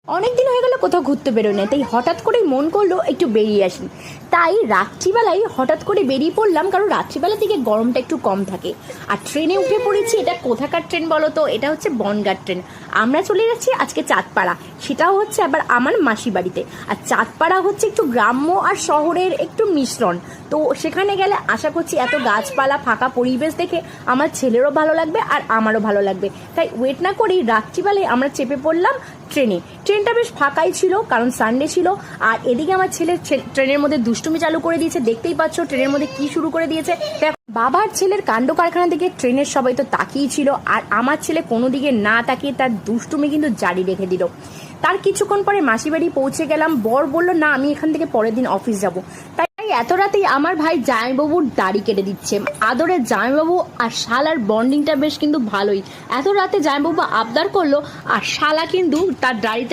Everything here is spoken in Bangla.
অনেকদিন হয়ে গেল কোথাও ঘুরতে বেরোয় না, তাই হঠাৎ করেই মন করলো একটু বেরিয়ে আসি। তাই রাত্রিবেলায় হঠাৎ করে বেরিয়ে পড়লাম, কারণ রাত্রিবেলার দিকে গরমটা একটু কম থাকে। আর ট্রেনে উঠে পড়েছি। এটা কোথাকার ট্রেন বলো তো? এটা হচ্ছে বনগাঁ ট্রেন। আমরা চলে যাচ্ছি আজকে চাঁদপাড়া, সেটাও হচ্ছে আবার আমার মাসি বাড়িতে। আর চাঁদপাড়া হচ্ছে একটু গ্রাম্য আর শহরের একটু মিশ্রণ। তো সেখানে গেলে আশা করছি এত গাছপালা ফাঁকা পরিবেশ দেখে আমার ছেলেরও ভালো লাগবে আর আমারও ভালো লাগবে। তাই ওয়েট না করেই রাত্রিবেলায় আমরা চেপে পড়লাম ট্রেনে। ট্রেনটা বেশ ফাঁকাই ছিল, কারণ সানডে ছিল। আর এদিকে আমার ছেলে ট্রেনের মধ্যে দুষ্টুমি চালু করে দিয়েছে। দেখতেই পাচ্ছ ট্রেনের মধ্যে কি শুরু করে দিয়েছে। বাবার ছেলের কাণ্ড কারখানা দিকে ট্রেনের সবাই তো তাকিয়ে ছিল, আর আমার ছেলে কোনো দিকে না তাকিয়ে তার দুষ্টুমি কিন্তু জারি রেখে দিল। তার কিছুক্ষণ পরে মাসি বাড়ি পৌঁছে গেলাম। বর বলল না, আমি এখান থেকে পরের দিন অফিস যাব। তাই এত রাতেই আমার ভাই জামাইবাবুর দাড়ি কেটে দিচ্ছে। আদরের জামাইবাবু আর শালার বন্ডিংটা বেশ কিন্তু ভালোই। এত রাতে জামাইবাবু আবদার করলো, আর শালা কিন্তু তার দাড়িটা